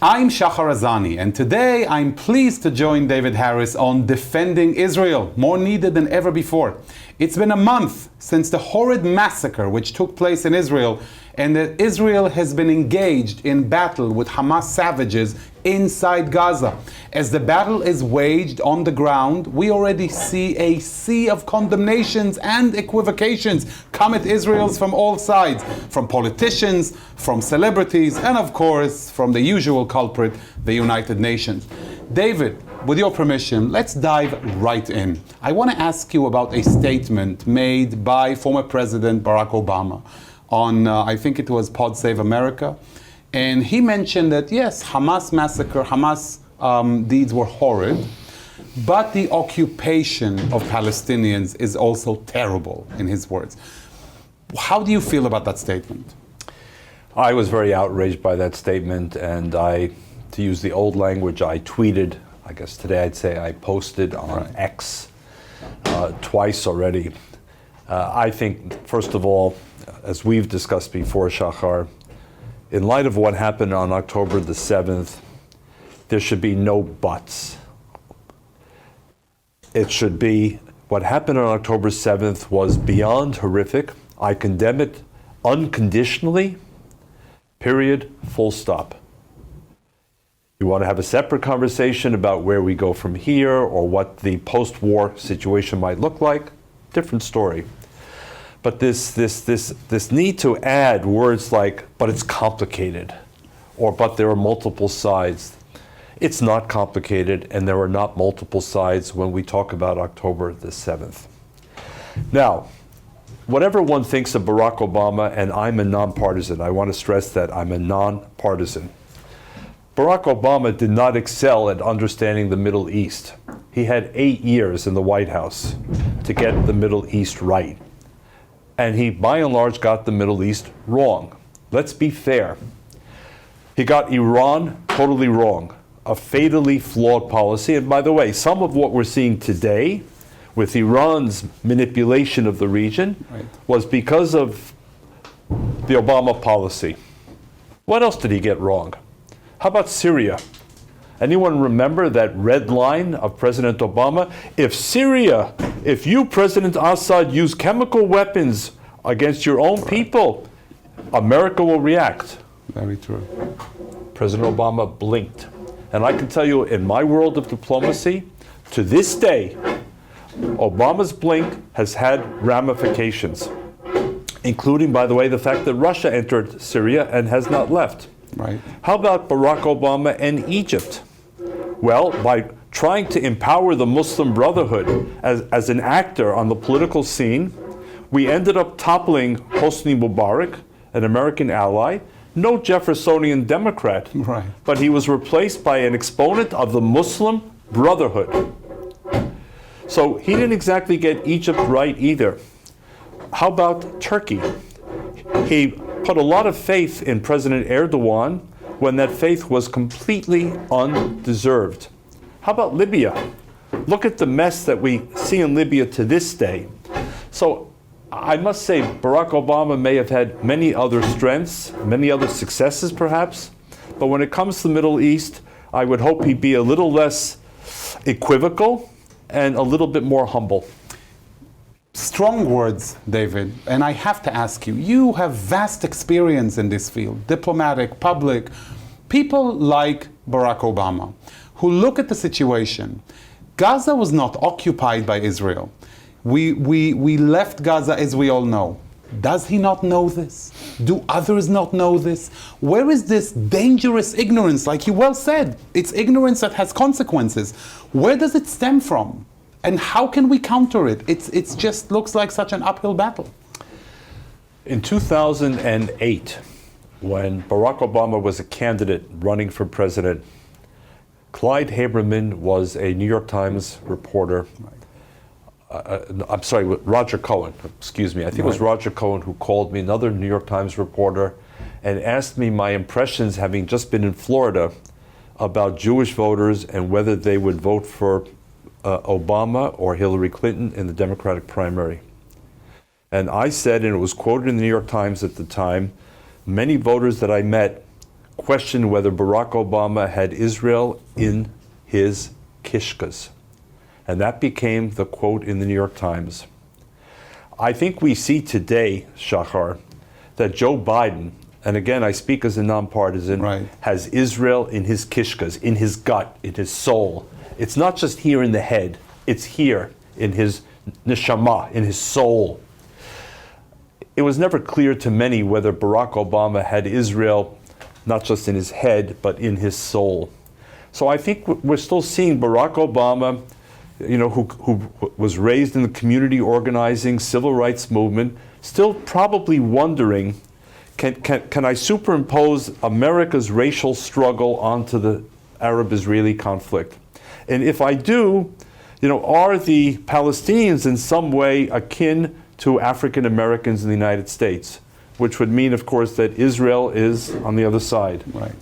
I'm Shachar Azani, and today I'm pleased to join David Harris on Defending Israel, more needed than ever before. It's been a month since the horrid massacre which took place in Israel, and that Israel has been engaged in battle with Hamas savages inside Gaza. As the battle is waged on the ground, we already see a sea of condemnations and equivocations come at Israel from all sides, from politicians, from celebrities, and of course, from the usual culprit, the United Nations. David, with your permission, let's dive right in. I want to ask you about a statement made by former President Barack Obama on, I think it was Pod Save America. And he mentioned that, yes, Hamas massacre, Hamas deeds were horrid, but the occupation of Palestinians is also terrible, in his words. How do you feel about that statement? I was very outraged by that statement, and to use the old language, I tweeted, I guess today I'd say I posted on X twice already. I think, first of all, as we've discussed before, Shachar, in light of what happened on October the 7th, there should be no buts. It should be, what happened on October 7th was beyond horrific. I condemn it unconditionally, period, full stop. You want to have a separate conversation about where we go from here or what the post-war situation might look like, different story. But this need to add words like, but it's complicated, or but there are multiple sides. It's not complicated, and there are not multiple sides when we talk about October the 7th. Now, whatever one thinks of Barack Obama, and I'm a nonpartisan, I want to stress that I'm a nonpartisan. Barack Obama did not excel at understanding the Middle East. He had 8 years in the White House to get the Middle East right. And he, by and large, got the Middle East wrong. Let's be fair. He got Iran totally wrong, a fatally flawed policy. And by the way, some of what we're seeing today with Iran's manipulation of the region was because of the Obama policy. What else did he get wrong? How about Syria? Anyone remember that red line of President Obama? If you, President Assad, use chemical weapons against your own people, America will react. Very true. President Obama blinked. And I can tell you, in my world of diplomacy, to this day, Obama's blink has had ramifications, including, by the way, the fact that Russia entered Syria and has not left. Right. How about Barack Obama and Egypt? Well, by trying to empower the Muslim Brotherhood as an actor on the political scene, we ended up toppling Hosni Mubarak, an American ally, no Jeffersonian Democrat, but he was replaced by an exponent of the Muslim Brotherhood. So he didn't exactly get Egypt right either. How about Turkey? He put a lot of faith in President Erdogan when that faith was completely undeserved. How about Libya? Look at the mess that we see in Libya to this day. So I must say Barack Obama may have had many other strengths, many other successes perhaps, but when it comes to the Middle East, I would hope he'd be a little less equivocal and a little bit more humble. Strong words, David, and I have to ask you, you have vast experience in this field, diplomatic, public, people like Barack Obama, who look at the situation. Gaza was not occupied by Israel. We left Gaza, as we all know. Does he not know this? Do others not know this? Where is this dangerous ignorance? Like you well said, it's ignorance that has consequences. Where does it stem from? And how can we counter it? It just looks like such an uphill battle. In 2008, when Barack Obama was a candidate running for president, Clyde Haberman was a New York Times reporter. I'm sorry, Roger Cohen, excuse me. I think it was Roger Cohen who called me, another New York Times reporter, and asked me my impressions, having just been in Florida, about Jewish voters and whether they would vote for Obama or Hillary Clinton in the Democratic primary. And I said, and it was quoted in the New York Times at the time, many voters that I met questioned whether Barack Obama had Israel in his kishkas. And that became the quote in the New York Times. I think we see today, Shachar, that Joe Biden, and again I speak as a nonpartisan, right, has Israel in his kishkas, in his gut, in his soul. It's not just here in the head, it's here in his neshama, in his soul. It was never clear to many whether Barack Obama had Israel not just in his head, but in his soul. So I think we're still seeing Barack Obama, who was raised in the community organizing, civil rights movement, still probably wondering, can I superimpose America's racial struggle onto the Arab-Israeli conflict? And if I do, are the Palestinians in some way akin to African Americans in the United States? Which would mean, of course, that Israel is on the other side. Right.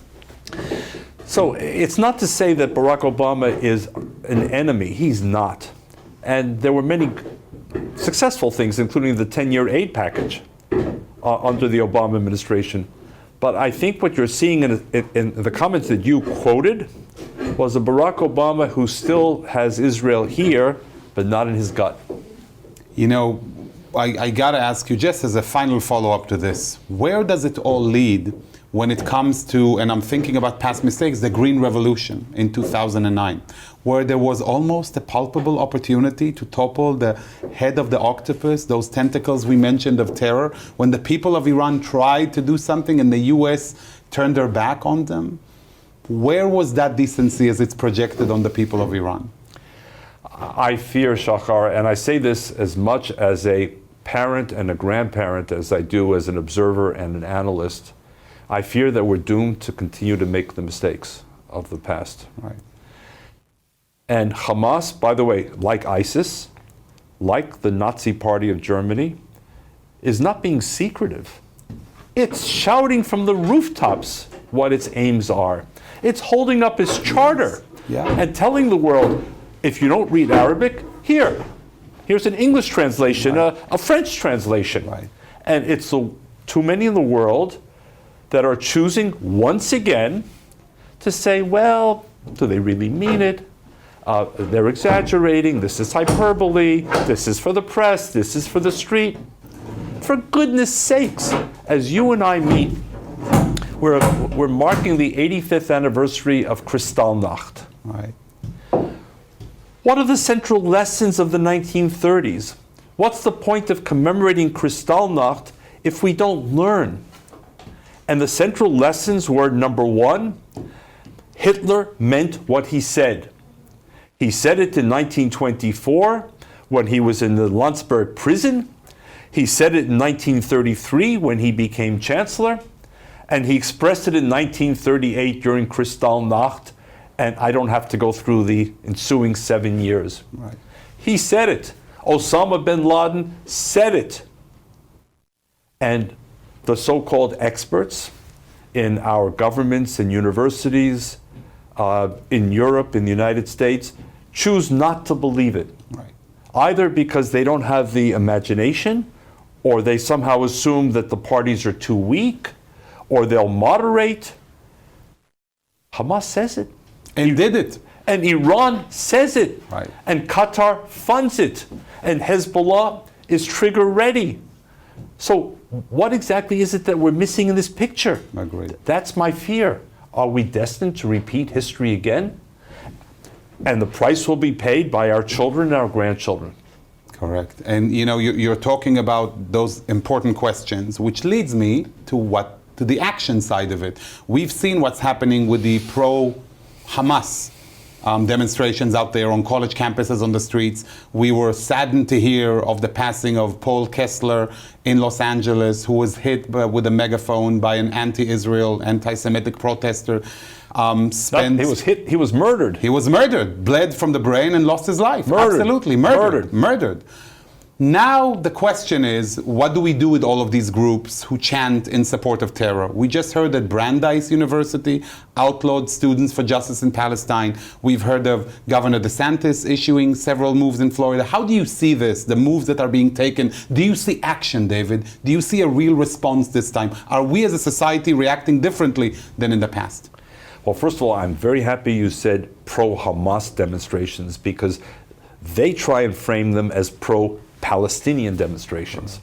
So it's not to say that Barack Obama is an enemy. He's not. And there were many successful things, including the 10-year aid package under the Obama administration. But I think what you're seeing in the comments that you quoted was a Barack Obama who still has Israel here, but not in his gut. I got to ask you, just as a final follow-up to this, where does it all lead when it comes to, and I'm thinking about past mistakes, the Green Revolution in 2009, where there was almost a palpable opportunity to topple the head of the octopus, those tentacles we mentioned of terror, when the people of Iran tried to do something and the US turned their back on them? Where was that decency as it's projected on the people of Iran? I fear, Shachar, and I say this as much as a parent and a grandparent as I do as an observer and an analyst, I fear that we're doomed to continue to make the mistakes of the past. Right. And Hamas, by the way, like ISIS, like the Nazi Party of Germany, is not being secretive. It's shouting from the rooftops what its aims are. It's holding up its charter and telling the world, if you don't read Arabic, here's an English translation, a French translation. Right. And it's too many in the world that are choosing once again to say, well, do they really mean it? They're exaggerating, this is hyperbole, this is for the press, this is for the street. For goodness sakes, as you and I meet, we're marking the 85th anniversary of Kristallnacht. Right. What are the central lessons of the 1930s? What's the point of commemorating Kristallnacht if we don't learn? And the central lessons were, number one, Hitler meant what he said. He said it in 1924 when he was in the Landsberg prison. He said it in 1933 when he became chancellor. And he expressed it in 1938 during Kristallnacht. And I don't have to go through the ensuing 7 years. Right. He said it. Osama bin Laden said it. And the so-called experts in our governments and universities, in Europe, in the United States, choose not to believe it. Right. Either because they don't have the imagination, or they somehow assume that the parties are too weak, or they'll moderate. Hamas says it. And did it. And Iran says it. Right. And Qatar funds it. And Hezbollah is trigger ready. So what exactly is it that we're missing in this picture? Agreed. That's my fear. Are we destined to repeat history again? And the price will be paid by our children and our grandchildren. Correct. And you're talking about those important questions, which leads me to the action side of it. We've seen what's happening with the pro-Hamas demonstrations out there on college campuses, on the streets. We were saddened to hear of the passing of Paul Kessler in Los Angeles, who was hit with a megaphone by an anti-Israel, anti-Semitic protester. He was murdered. He was murdered, bled from the brain and lost his life. Murdered. Absolutely, murdered. Now the question is, what do we do with all of these groups who chant in support of terror? We just heard that Brandeis University outlawed Students for Justice in Palestine. We've heard of Governor DeSantis issuing several moves in Florida. How do you see this, the moves that are being taken? Do you see action, David? Do you see a real response this time? Are we as a society reacting differently than in the past? Well, first of all, I'm very happy you said pro-Hamas demonstrations, because they try and frame them as pro-Palestinian demonstrations.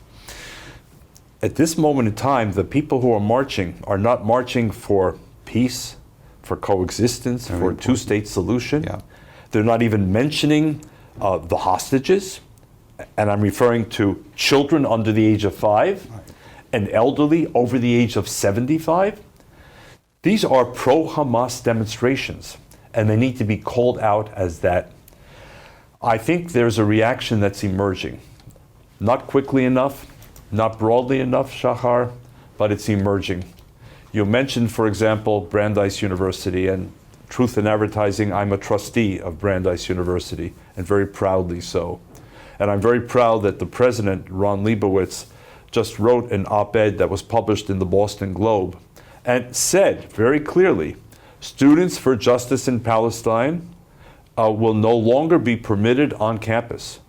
At this moment in time, the people who are marching are not marching for peace, for coexistence, for a two-state solution. Yeah. They're not even mentioning the hostages, and I'm referring to children under the age of 5 and elderly over the age of 75. These are pro-Hamas demonstrations, and they need to be called out as that. I think there's a reaction that's emerging. Not quickly enough, not broadly enough, Shahar, but it's emerging. You mentioned, for example, Brandeis University, and truth in advertising, I'm a trustee of Brandeis University, and very proudly so. And I'm very proud that the president, Ron Leibowitz, just wrote an op-ed that was published in the Boston Globe and said very clearly, Students for Justice in Palestine will no longer be permitted on campus.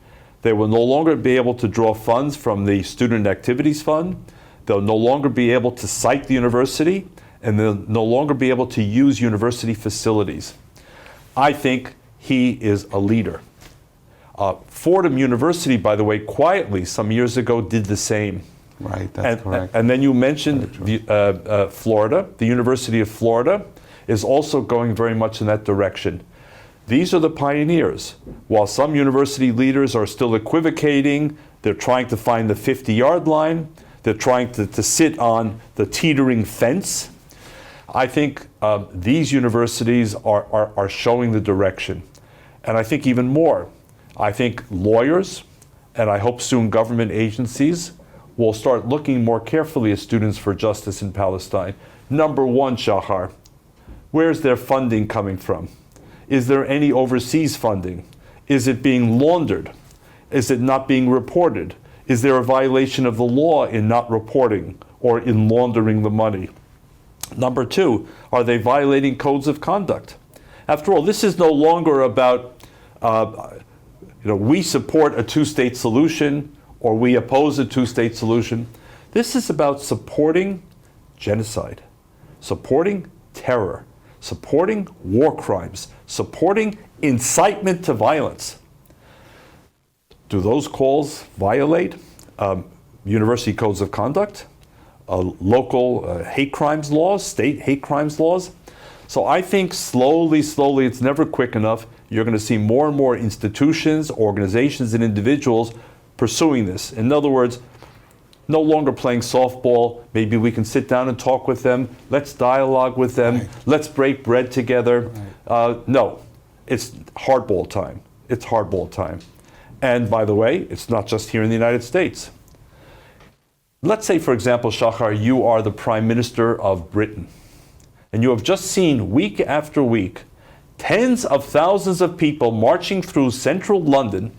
They will no longer be able to draw funds from the Student Activities Fund. They'll no longer be able to cite the university, and they'll no longer be able to use university facilities. I think he is a leader. Fordham University, by the way, quietly some years ago did the same. Right, that's correct. And then you mentioned Florida. The University of Florida is also going very much in that direction. These are the pioneers. While some university leaders are still equivocating, they're trying to find the 50-yard line, they're trying to sit on the teetering fence. I think these universities are showing the direction. And I think even more, I think lawyers, and I hope soon government agencies, will start looking more carefully at Students for Justice in Palestine. Number one, Shahar, where's their funding coming from? Is there any overseas funding? Is it being laundered? Is it not being reported? Is there a violation of the law in not reporting or in laundering the money? Number two, are they violating codes of conduct? After all, this is no longer about, we support a two-state solution or we oppose a two-state solution. This is about supporting genocide, supporting terror, supporting war crimes, supporting incitement to violence. Do those calls violate university codes of conduct, local hate crimes laws, state hate crimes laws? So I think slowly, it's never quick enough, you're going to see more and more institutions, organizations, and individuals pursuing this. In other words, no longer playing softball. Maybe we can sit down and talk with them. Let's dialogue with them. Right. Let's break bread together. Right. No, it's hardball time. It's hardball time. And by the way, it's not just here in the United States. Let's say, for example, Shahar, you are the Prime Minister of Britain, and you have just seen week after week tens of thousands of people marching through central London,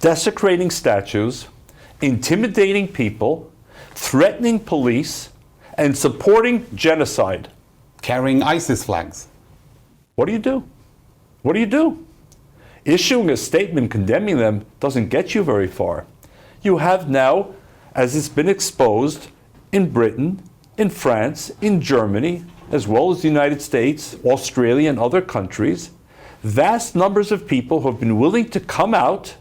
desecrating statues, intimidating people, threatening police, and supporting genocide. Carrying ISIS flags. What do you do? What do you do? Issuing a statement condemning them doesn't get you very far. You have now, as it's been exposed in Britain, in France, in Germany, as well as the United States, Australia, and other countries, vast numbers of people who have been willing to come out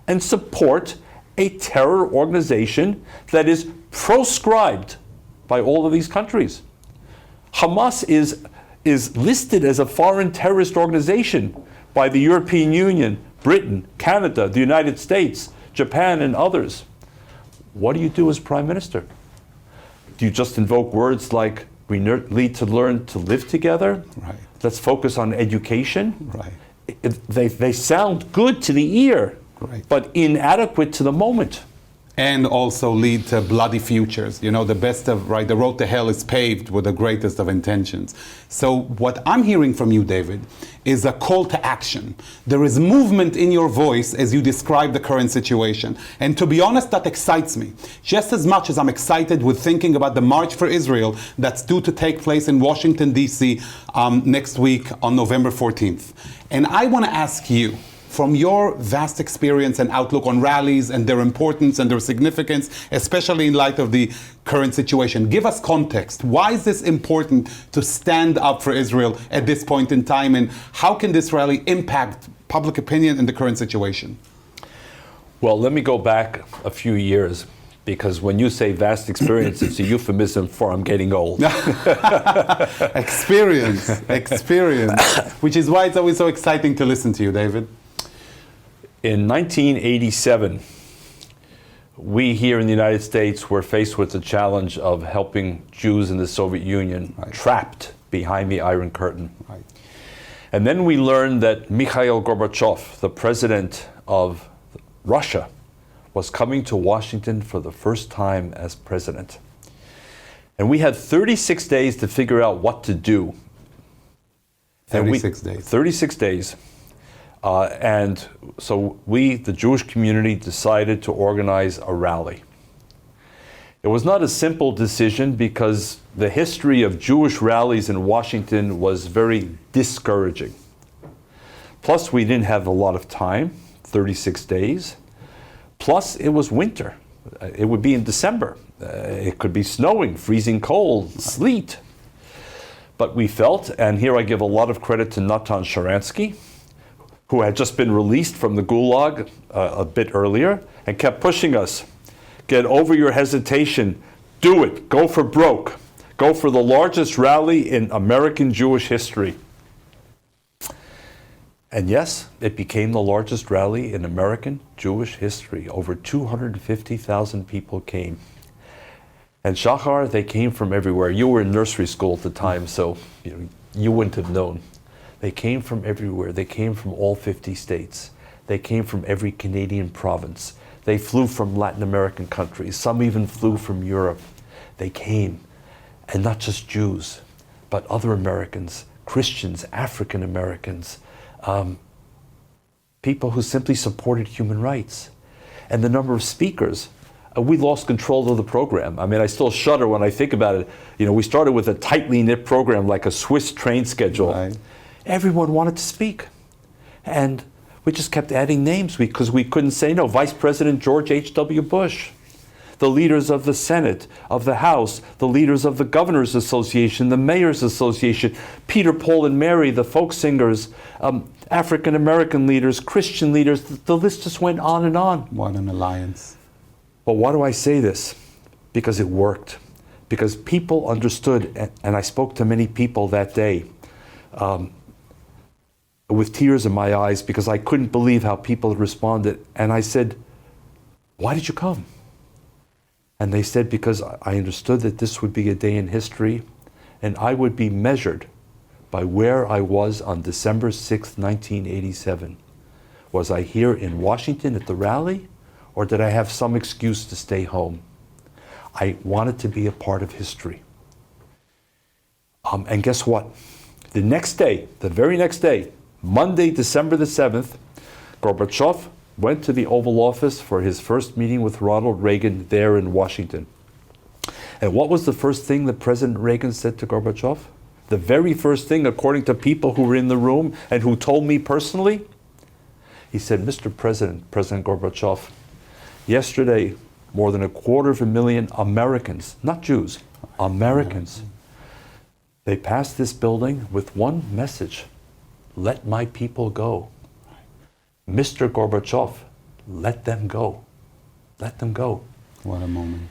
and support a terror organization that is proscribed by all of these countries. Hamas is listed as a foreign terrorist organization by the European Union, Britain, Canada, the United States, Japan, and others. What do you do as Prime Minister? Do you just invoke words like, we need to learn to live together? Right. Let's focus on education? Right. They sound good to the ear, right, but inadequate to the moment. and also lead to bloody futures. You know, the best of, right, the road to hell is paved with the greatest of intentions. So what I'm hearing from you, David, is a call to action. There is movement in your voice as you describe the current situation. And to be honest, that excites me. Just as much as I'm excited with thinking about the March for Israel that's due to take place in Washington, D.C. Next week on November 14th. And I want to ask you, from your vast experience and outlook on rallies and their importance and their significance, especially in light of the current situation, give us context. Why is this important to stand up for Israel at this point in time, and how can this rally impact public opinion in the current situation? Well, let me go back a few years, because when you say vast experience, it's a euphemism for I'm getting old. Experience, which is why it's always so exciting to listen to you, David. In 1987, we here in the United States were faced with the challenge of helping Jews in the Soviet Union trapped behind the Iron Curtain. Right. And then we learned that Mikhail Gorbachev, the president of Russia, was coming to Washington for the first time as president. And we had 36 days to figure out what to do. 36 days. 36 days. And so we, the Jewish community, decided to organize a rally. It was not a simple decision because the history of Jewish rallies in Washington was very discouraging. Plus, we didn't have a lot of time, 36 days. Plus, it was winter. It would be in December. It could be snowing, freezing cold, sleet. But we felt, and here I give a lot of credit to Natan Sharansky, who had just been released from the Gulag a bit earlier, and kept pushing us. Get over your hesitation. Do it. Go for broke. Go for the largest rally in American Jewish history. And yes, it became the largest rally in American Jewish history. Over 250,000 people came. And Shachar, they came from everywhere. You were in nursery school at the time, so you wouldn't have known. They came from everywhere. They came from all 50 states. They came from every Canadian province. They flew from Latin American countries. Some even flew from Europe. They came, and not just Jews, but other Americans, Christians, African Americans, people who simply supported human rights. And the number of speakers, we lost control of the program. I mean, I still shudder when I think about it. We started with a tightly knit program like a Swiss train schedule. Right. Everyone wanted to speak. And we just kept adding names because we couldn't say no. Vice President George H.W. Bush, the leaders of the Senate, of the House, the leaders of the Governors Association, the Mayors Association, Peter, Paul, and Mary, the folk singers, African American leaders, Christian leaders. The list just went on and on. What an alliance. But why do I say this? Because it worked. Because people understood, and I spoke to many people that day, with tears in my eyes, because I couldn't believe how people had responded. And I said, why did you come? And they said, because I understood that this would be a day in history, and I would be measured by where I was on December 6th, 1987. Was I here in Washington at the rally, or did I have some excuse to stay home? I wanted to be a part of history. And guess what? The next day, the very next day, Monday, December the 7th, Gorbachev went to the Oval Office for his first meeting with Ronald Reagan there in Washington. And what was the first thing that President Reagan said to Gorbachev? The very first thing, according to people who were in the room and who told me personally, he said, Mr. President, President Gorbachev, yesterday, more than 250,000 Americans, not Jews, Americans, they passed this building with one message: let my people go. Mr. Gorbachev, let them go. Let them go. What a moment.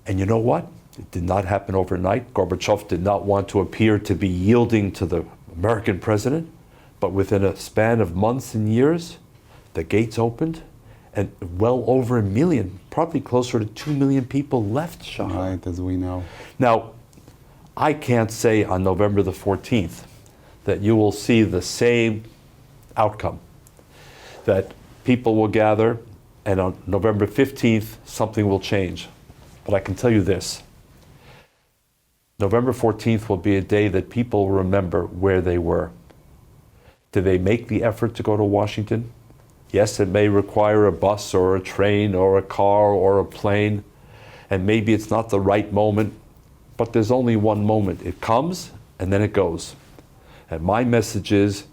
And you know what? It did not happen overnight. Gorbachev did not want to appear to be yielding to the American president, but within a span of months and years, the gates opened, and well over 1 million, probably closer to 2 million people left Shanghai. Right, as we know. Now, I can't say on November the 14th that you will see the same outcome, that people will gather And on November 15th, something will change. But I can tell you this. November 14th will be a day that people will remember where they were. Did they make the effort to go to Washington? Yes, it may require a bus or a train or a car or a plane, and maybe it's not the right moment, but there's only one moment. It comes and then it goes. And my message is,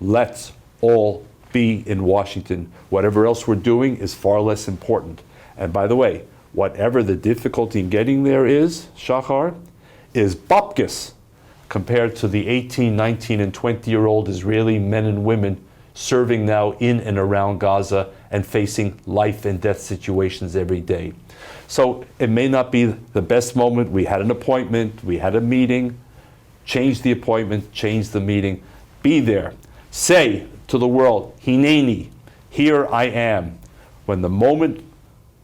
let's all be in Washington. Whatever else we're doing is far less important. And by the way, whatever the difficulty in getting there is, Shachar, is bupkis compared to the 18, 19, and 20-year-old Israeli men and women serving now in and around Gaza and facing life and death situations every day. So it may not be the best moment. We had an appointment, we had a meeting, change the appointment, change the meeting, be there. Say to the world, Hineni, here I am. When the moment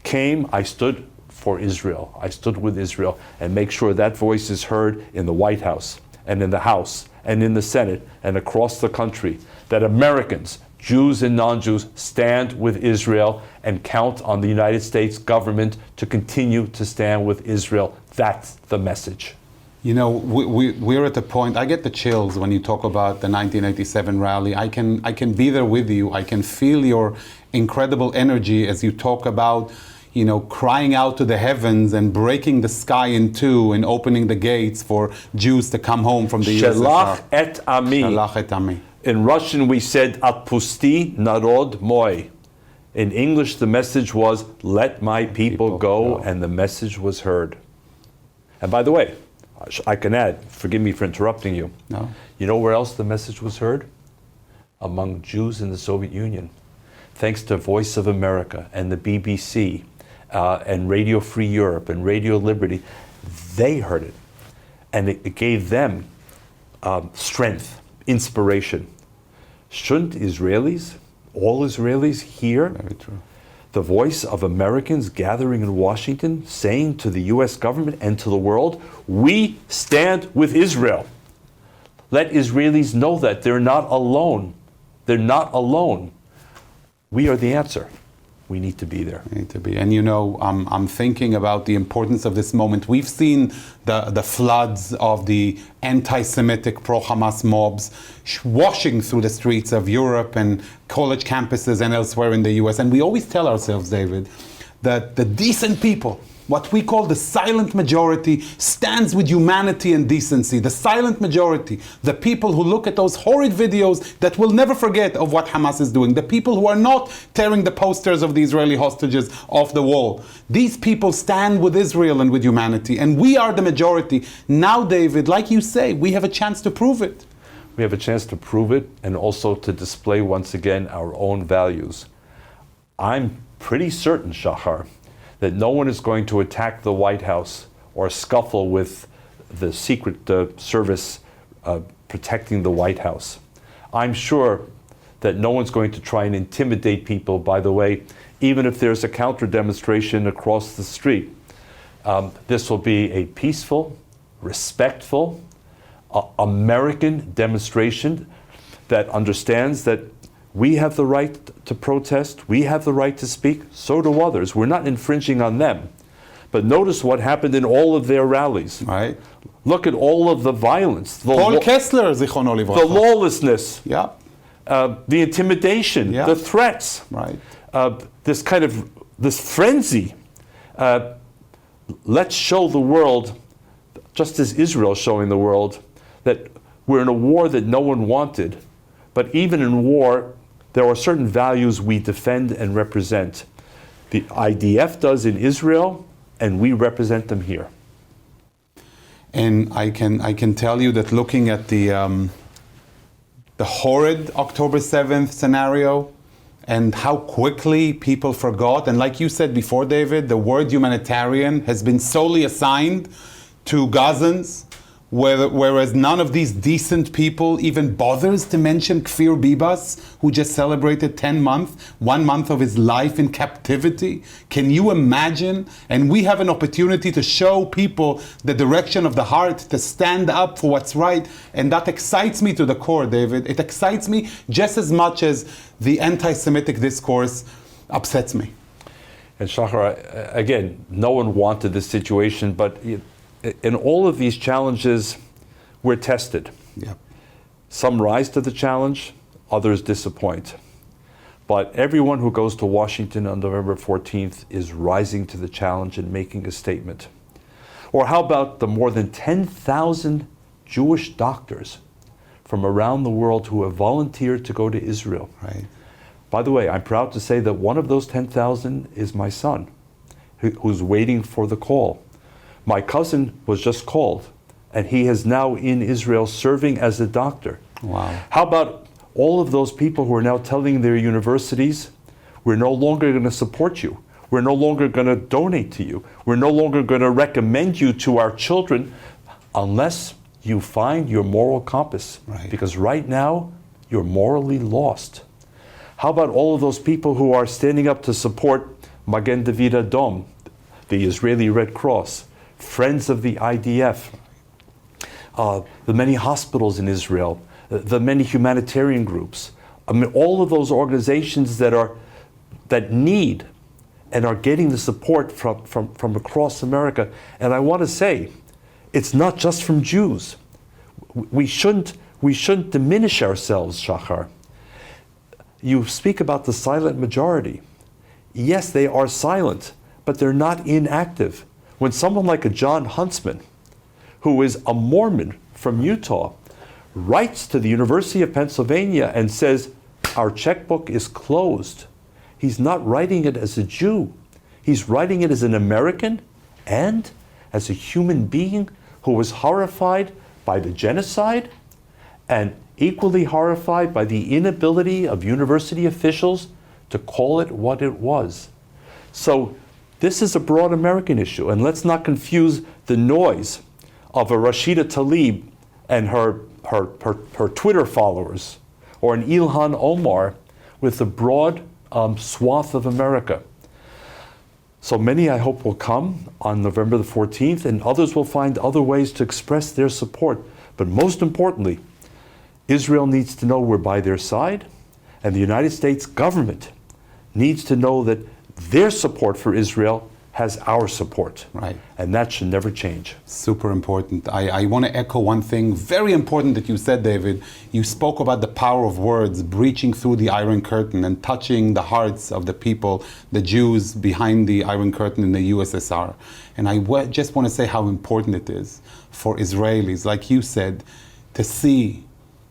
came, I stood for Israel. I stood with Israel, and make sure that voice is heard in the White House and in the House and in the Senate and across the country, that Americans, Jews and non-Jews, stand with Israel and count on the United States government to continue to stand with Israel. That's the message. You know, we're at the point, I get the chills when you talk about the 1987 rally. I can be there with you. I can feel your incredible energy as you talk about, you know, crying out to the heavens and breaking the sky in two and opening the gates for Jews to come home from the Shelach et ami. Shelach et ami. In Russian, we said, Atpusti narod moi. In English, the message was, let my people go, and the message was heard. And by the way, I can add, forgive me for interrupting you. No. You know where else the message was heard? Among Jews in the Soviet Union. Thanks to Voice of America and the BBC and Radio Free Europe and Radio Liberty, they heard it. And it gave them strength, inspiration. Shouldn't Israelis, all Israelis, hear the voice of Americans gathering in Washington saying to the US government and to the world, we stand with Israel. Let Israelis know that they're not alone. They're not alone. We are the answer. We need to be there. We need to be. And you know, I'm thinking about the importance of this moment. We've seen the floods of the anti-Semitic pro-Hamas mobs washing through the streets of Europe and college campuses and elsewhere in the US. And we always tell ourselves, David, that the decent people, what we call the silent majority, stands with humanity and decency. The silent majority, the people who look at those horrid videos that we'll never forget of what Hamas is doing, the people who are not tearing the posters of the Israeli hostages off the wall. These people stand with Israel and with humanity, and we are the majority. Now, David, like you say, we have a chance to prove it. We have a chance to prove it and also to display once again our own values. I'm pretty certain, Shachar, that no one is going to attack the White House or scuffle with the Secret Service protecting the White House. I'm sure that no one's going to try and intimidate people, by the way, even if there's a counter demonstration across the street. This will be a peaceful, respectful, American demonstration that understands that we have the right to protest, we have the right to speak, so do others. We're not infringing on them. But notice what happened in all of their rallies. Right. Look at all of the violence. Paul Kessler, zichrono livracha. The lawlessness. Yeah. The intimidation, Yeah. the threats. Right. This frenzy. Let's show the world, just as Israel is showing the world, that we're in a war that no one wanted. But even in war, there are certain values we defend and represent. The IDF does in Israel, and we represent them here. And I can tell you that looking at the horrid October 7th scenario and how quickly people forgot, and like you said before, David, the word humanitarian has been solely assigned to Gazans, whereas none of these decent people even bothers to mention Kfir Bibas, who just celebrated 1 month of his life in captivity. Can you imagine? And we have an opportunity to show people the direction of the heart, to stand up for what's right. And that excites me to the core, David. It excites me just as much as the anti-Semitic discourse. upsets me. And Shachar, again, no one wanted this situation, but in all of these challenges, we're tested. Yeah. Some rise to the challenge, others disappoint. But everyone who goes to Washington on November 14th is rising to the challenge and making a statement. Or how about the more than 10,000 Jewish doctors from around the world who have volunteered to go to Israel? Right. By the way, I'm proud to say that one of those 10,000 is my son, who's waiting for the call. My cousin was just called, and he is now in Israel serving as a doctor. Wow. How about all of those people who are now telling their universities, we're no longer going to support you. We're no longer going to donate to you. We're no longer going to recommend you to our children unless you find your moral compass. Right. Because right now, you're morally lost. How about all of those people who are standing up to support Magen David Adom, the Israeli Red Cross, Friends of the IDF, the many hospitals in Israel, the many humanitarian groups? I mean, all of those organizations that need and are getting the support from across America. And I want to say, it's not just from Jews. We shouldn't diminish ourselves, Shachar. You speak about the silent majority. Yes, they are silent, but they're not inactive. When someone like a John Huntsman, who is a Mormon from Utah, writes to the University of Pennsylvania and says, our checkbook is closed, he's not writing it as a Jew. He's writing it as an American and as a human being who was horrified by the genocide and equally horrified by the inability of university officials to call it what it was. So this is a broad American issue, and let's not confuse the noise of a Rashida Tlaib and her Twitter followers or an Ilhan Omar with the broad swath of America. So many, I hope, will come on November the 14th, and others will find other ways to express their support. But most importantly, Israel needs to know we're by their side, and the United States government needs to know that their support for Israel has our support. Right. And that should never change. Super important. I want to echo one thing very important that you said, David. You spoke about the power of words breaching through the Iron Curtain and touching the hearts of the people, the Jews behind the Iron Curtain in the USSR. And I just want to say how important it is for Israelis, like you said, to see,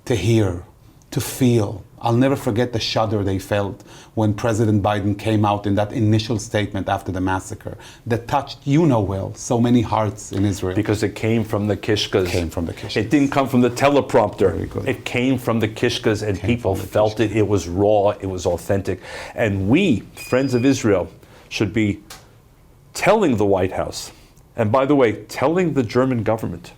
to hear, to feel. I'll never forget the shudder they felt when President Biden came out in that initial statement after the massacre that touched, you know well, so many hearts in Israel. Because it came from the kishkas. It came from the kishkas. It didn't come from the teleprompter. Very good. It came from the kishkas, and people felt it. It was raw. It was authentic. And we, Friends of Israel, should be telling the White House, and by the way, telling the German government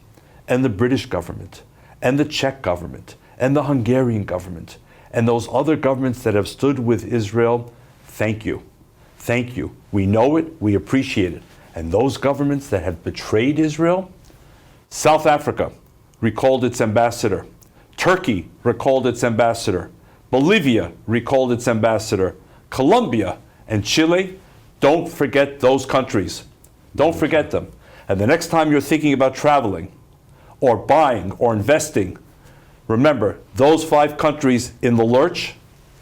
and the British government and the Czech government and the Hungarian government and those other governments that have stood with Israel, thank you. Thank you. We know it, we appreciate it. And those governments that have betrayed Israel, South Africa recalled its ambassador. Turkey recalled its ambassador. Bolivia recalled its ambassador. Colombia and Chile, don't forget those countries. Don't forget them. And the next time you're thinking about traveling or buying or investing, remember, those 5 countries in the lurch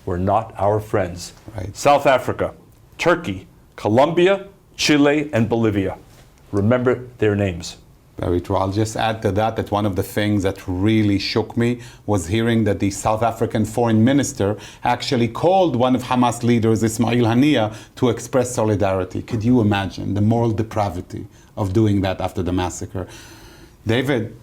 were not our friends. Right. South Africa, Turkey, Colombia, Chile, and Bolivia. Remember their names. Very true. I'll just add to that one of the things that really shook me was hearing that the South African foreign minister actually called one of Hamas leaders, Ismail Haniyeh, to express solidarity. Could you imagine the moral depravity of doing that after the massacre? David,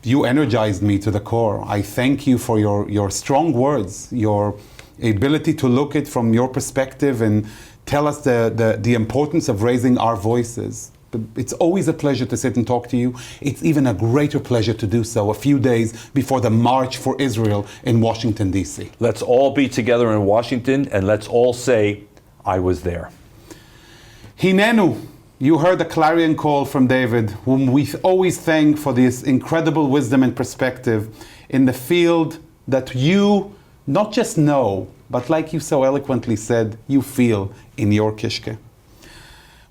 you energized me to the core. I thank you for your strong words, your ability to look at it from your perspective and tell us the importance of raising our voices. It's always a pleasure to sit and talk to you. It's even a greater pleasure to do so a few days before the March for Israel in Washington, D.C. Let's all be together in Washington, and let's all say, I was there. Hineni, you heard the clarion call from David, whom we always thank for this incredible wisdom and perspective in the field that you not just know, but like you so eloquently said, you feel in your kishke.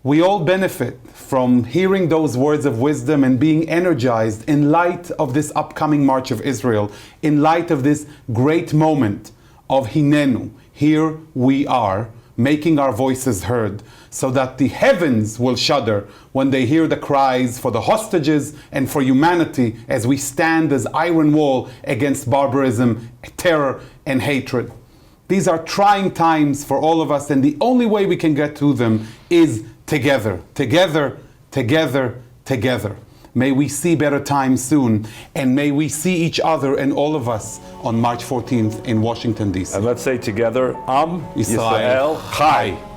We all benefit from hearing those words of wisdom and being energized in light of this upcoming March of Israel, in light of this great moment of Hineni. Here we are, making our voices heard, so that the heavens will shudder when they hear the cries for the hostages and for humanity as we stand as iron wall against barbarism, terror, and hatred. These are trying times for all of us, and the only way we can get through them is together, together, together, together. May we see better times soon, and may we see each other and all of us on March 14th in Washington, D.C. And let's say together, Am Yisrael Yisrael Chai.